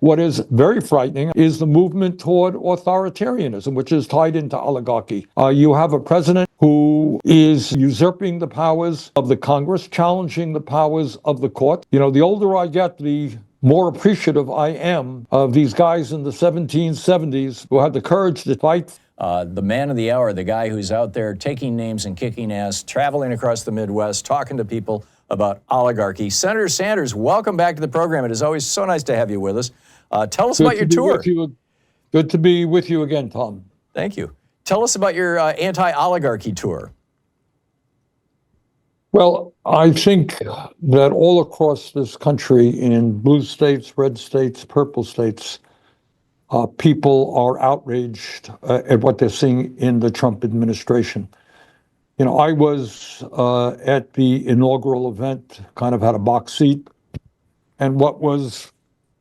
What is very frightening is the movement toward authoritarianism, which is tied into oligarchy. You have a president who is usurping the powers of the Congress, challenging the powers of the court. You know, the older I get, the more appreciative I am of these guys in the 1770s who had the courage to fight. The man of the hour, the guy who's out there taking names and kicking ass, traveling across the Midwest, talking to people about oligarchy. Senator Sanders, welcome back to the program. It is always so nice to have you with us. Tell us about your tour. Good to be with you again, Tom. Thank you. Tell us about your anti-oligarchy tour. Well, I think that all across this country, in blue states, red states, purple states, people are outraged at what they're seeing in the Trump administration. You know, I was at the inaugural event, kind of had a box seat, and what was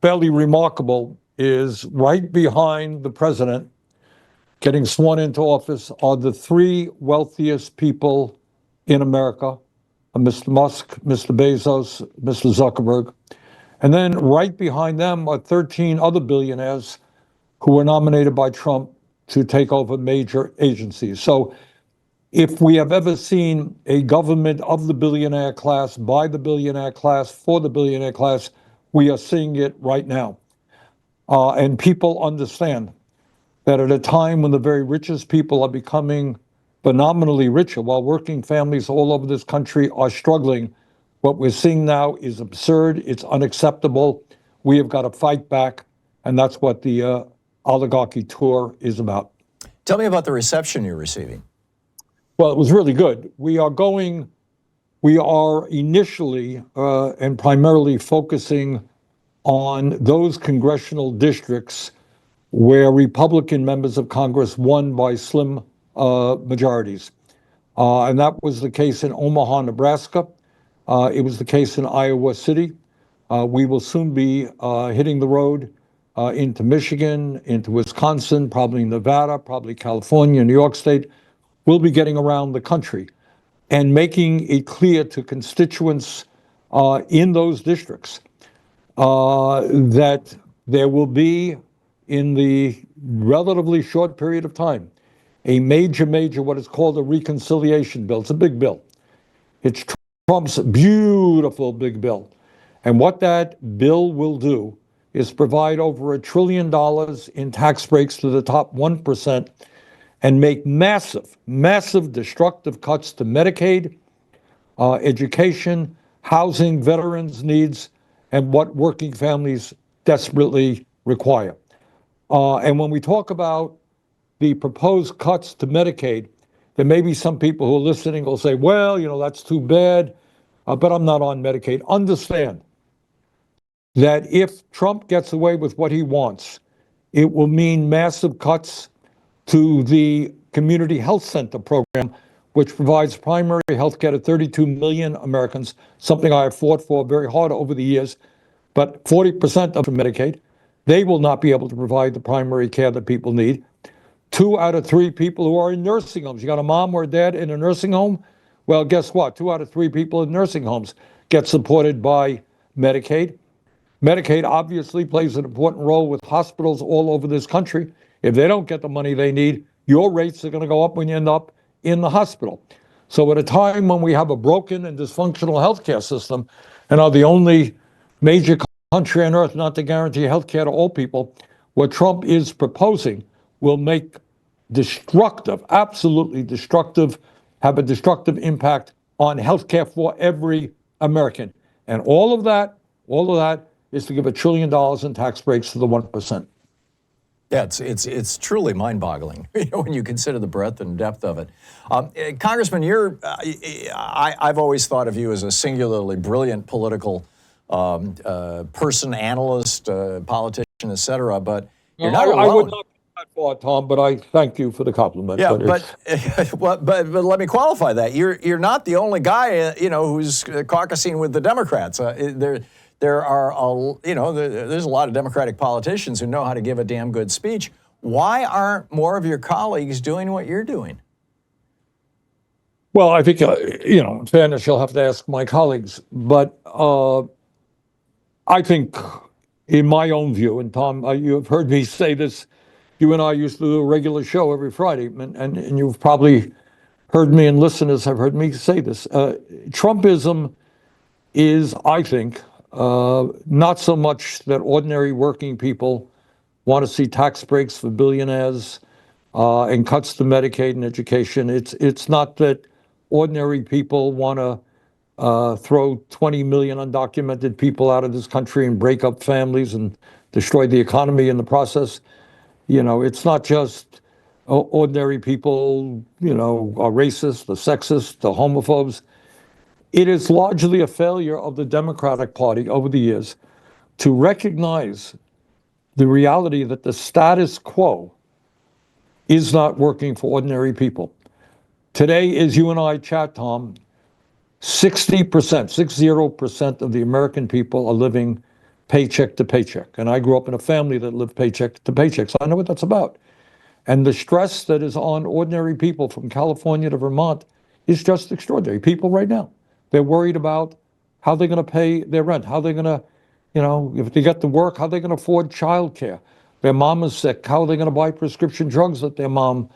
fairly remarkable is right behind the president getting sworn into office are the three wealthiest people in America, Mr. Musk, Mr. Bezos, Mr. Zuckerberg. And then right behind them are 13 other billionaires who were nominated by Trump to take over major agencies. So if we have ever seen a government of the billionaire class, by the billionaire class, for the billionaire class, we are seeing it right now. And people understand that at a time when the very richest people are becoming phenomenally richer, while working families all over this country are struggling, what we're seeing now is absurd. It's unacceptable. We have got to fight back. And that's what the oligarchy tour is about. Tell me about the reception you're receiving. Well, it was really good. We are initially and primarily focusing on those congressional districts where Republican members of Congress won by slim majorities. And that was the case in Omaha, Nebraska. It was the case in Iowa City. We will soon be hitting the road into Michigan, into Wisconsin, probably Nevada, probably California, New York State. We'll be getting around the country and making it clear to constituents in those districts that there will be, in the relatively short period of time, a major, what is called a reconciliation bill. It's a big bill. It's Trump's beautiful big bill. And what that bill will do is provide over $1 trillion in tax breaks to the top 1% and make massive destructive cuts to Medicaid, education, housing, veterans' needs, and what working families desperately require. And when we talk about the proposed cuts to Medicaid, there may be some people who are listening will say, well, you know, that's too bad, but I'm not on Medicaid. Understand that if Trump gets away with what he wants, it will mean massive cuts to the Community Health Center program, which provides primary health care to 32 million Americans, something I have fought for very hard over the years, but 40% of Medicaid. They will not be able to provide the primary care that people need. 2 out of 3 people who are in nursing homes. You got a mom or a dad in a nursing home? Well, guess what? 2 out of 3 people in nursing homes get supported by Medicaid. Medicaid obviously plays an important role with hospitals all over this country. If they don't get the money they need, your rates are going to go up when you end up in the hospital. So at a time when we have a broken and dysfunctional healthcare system and are the only major country on earth not to guarantee healthcare to all people, what Trump is proposing will make destructive, absolutely destructive, have a destructive impact on healthcare for every American. And all of that is to give $1 trillion in tax breaks to the 1%. Yeah, it's truly mind-boggling, you know, when you consider the breadth and depth of it. Congressman, I've always thought of you as a singularly brilliant political person, analyst, politician, et cetera, but you're not alone. I would not go that far, Tom, but I thank you for the compliment. Yeah, but let me qualify that. You're not the only guy, you know, who's caucusing with the Democrats. There are, there's a lot of Democratic politicians who know how to give a damn good speech. Why aren't more of your colleagues doing what you're doing? Well, I think, in fairness, you'll have to ask my colleagues. But I think in my own view, and Tom, you have heard me say this, you and I used to do a regular show every Friday, and you've probably heard me, and listeners have heard me say this. Trumpism is, I think, not so much that ordinary working people want to see tax breaks for billionaires and cuts to Medicaid and education. It's not that ordinary people want to throw 20 million undocumented people out of this country and break up families and destroy the economy in the process. You know, it's not just ordinary people, you know, are racist, the sexist, the homophobes. It is largely a failure of the Democratic Party over the years to recognize the reality that the status quo is not working for ordinary people. Today, as you and I chat, Tom, 60% of the American people are living paycheck to paycheck. And I grew up in a family that lived paycheck to paycheck, so I know what that's about. And the stress that is on ordinary people from California to Vermont is just extraordinary. People right now, they're worried about how they're going to pay their rent, how they're going to, you know, if they get to work, how they're going to afford childcare. Their mom is sick, how are they going to buy prescription drugs that their mom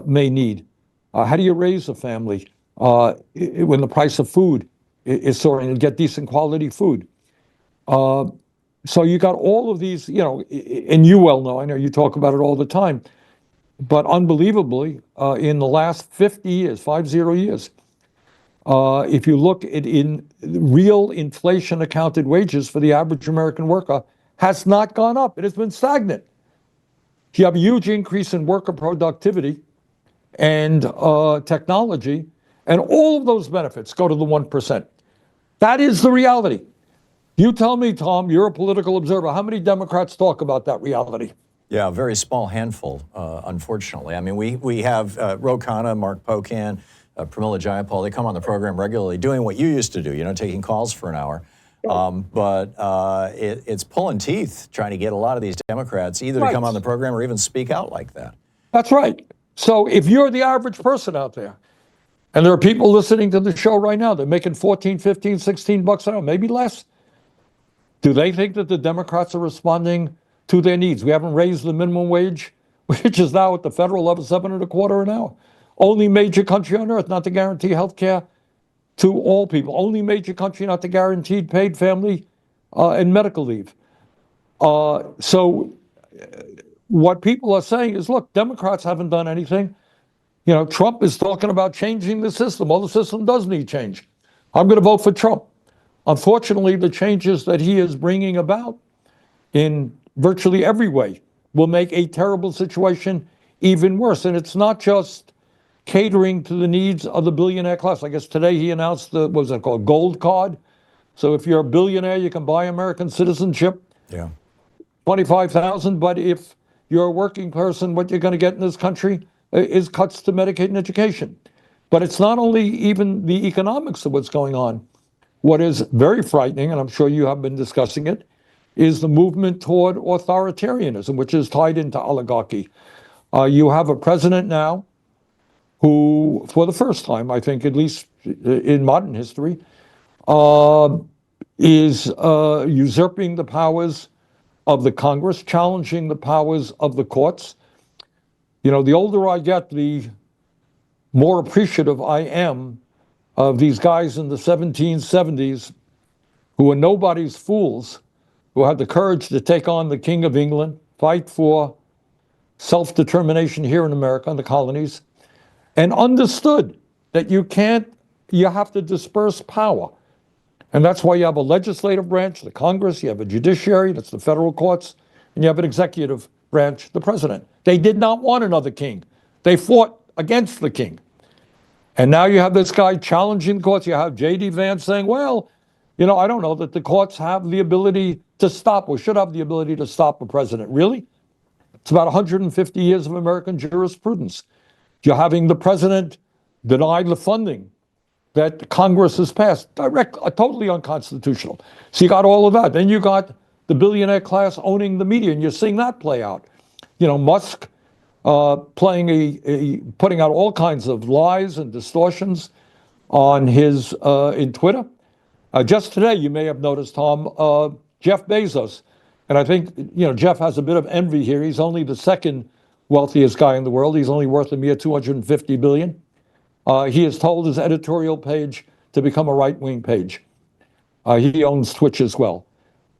may need? How do you raise a family when the price of food is soaring and get decent quality food? So you got all of these, you know, and you well know, I know you talk about it all the time, but unbelievably, in the last 50 years, 50 years, if you look at in real inflation accounted wages for the average American worker has not gone up. It has been stagnant. You have a huge increase in worker productivity and technology, and all of those benefits go to the 1%. That is the reality. You tell me, Tom, you're a political observer. How many Democrats talk about that reality? Yeah, a very small handful, unfortunately. I mean, we have Ro Khanna, Mark Pocan, Pramila Jayapal. They come on the program regularly doing what you used to do, you know, taking calls for an hour. But it's pulling teeth trying to get a lot of these Democrats either to come on the program or even speak out like that. That's right. So if you're the average person out there, and there are people listening to the show right now, they're making 14, 15, 16 bucks an hour, maybe less. Do they think that the Democrats are responding to their needs? We haven't raised the minimum wage, which is now at the federal level, $7.25 an hour. Only major country on earth not to guarantee health care to all people. Only major country not to guarantee paid family and medical leave. So what people are saying is, look, Democrats haven't done anything. You know, Trump is talking about changing the system. Well, the system does need change. I'm going to vote for Trump. Unfortunately, the changes that he is bringing about in virtually every way will make a terrible situation even worse. And it's not just catering to the needs of the billionaire class. I guess today he announced the, what was it called, gold card. So if you're a billionaire, you can buy American citizenship. Yeah. 25,000. But if you're a working person, what you're going to get in this country is cuts to Medicaid and education. But it's not only even the economics of what's going on. What is very frightening, and I'm sure you have been discussing it, is the movement toward authoritarianism, which is tied into oligarchy. You have a president now who, for the first time, I think, at least in modern history, is usurping the powers of the Congress, challenging the powers of the courts. You know, the older I get, the more appreciative I am of these guys in the 1770s who were nobody's fools, who had the courage to take on the King of England, fight for self-determination here in America, in the colonies, and understood that you have to disperse power. And that's why you have a legislative branch, the Congress, you have a judiciary, that's the federal courts, and you have an executive branch, the president. They did not want another king. They fought against the king. And now you have this guy challenging the courts. You have J.D. Vance saying, well, you know, I don't know that the courts have the ability to stop or should have the ability to stop a president. Really? It's about 150 years of American jurisprudence. You're having the president deny the funding that Congress has passed, totally unconstitutional. So you got all of that. Then you got the billionaire class owning the media, and you're seeing that play out. You know, Musk putting out all kinds of lies and distortions on his in Twitter. Just today, you may have noticed, Tom, Jeff Bezos And I think, Jeff has a bit of envy here. He's only the second wealthiest guy in the world. He's only worth a mere $250 billion. He has told his editorial page to become a right-wing page. He owns Twitch as well.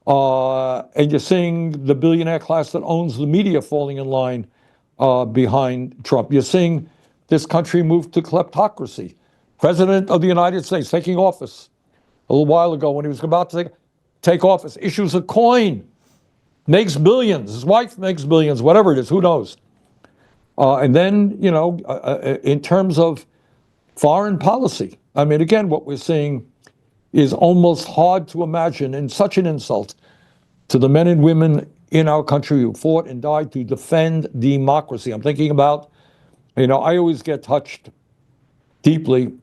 And you're seeing the billionaire class that owns the media falling in line behind Trump. You're seeing this country move to kleptocracy. President of the United States taking office a little while ago, when he was about to take office, issues a coin, makes billions. His wife makes billions, whatever it is, who knows? And then, in terms of foreign policy, I mean, again, what we're seeing is almost hard to imagine, and such an insult to the men and women in our country who fought and died to defend democracy. I'm thinking about, I always get touched deeply.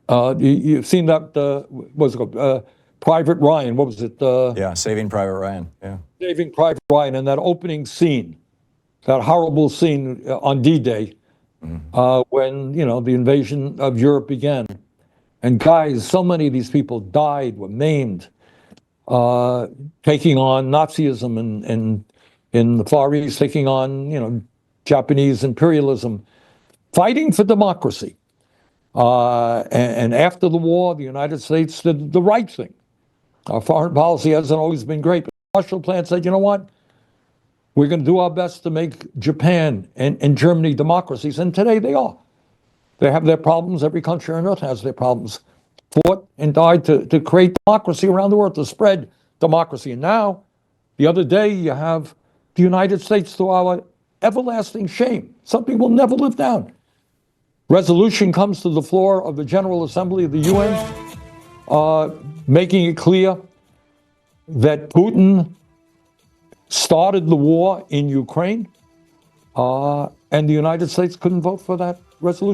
You've seen that, what's it called? Private Ryan, what was it? Yeah, Saving Private Ryan, yeah. Saving Private Ryan, and that opening scene, that horrible scene on D-Day, when, the invasion of Europe began. And guys, so many of these people died, were maimed, taking on Nazism and in the Far East, taking on, Japanese imperialism, fighting for democracy. And after the war, the United States did the right thing. Our foreign policy hasn't always been great, but the Marshall Plan said, you know what? We're going to do our best to make Japan and Germany democracies, and today they are. They have their problems. Every country on earth has their problems. Fought and died to create democracy around the world, to spread democracy. And now, the other day, you have the United States, to our everlasting shame, something we'll never live down. Resolution comes to the floor of the General Assembly of the UN, making it clear that Putin started the war in Ukraine, and the United States couldn't vote for that resolution.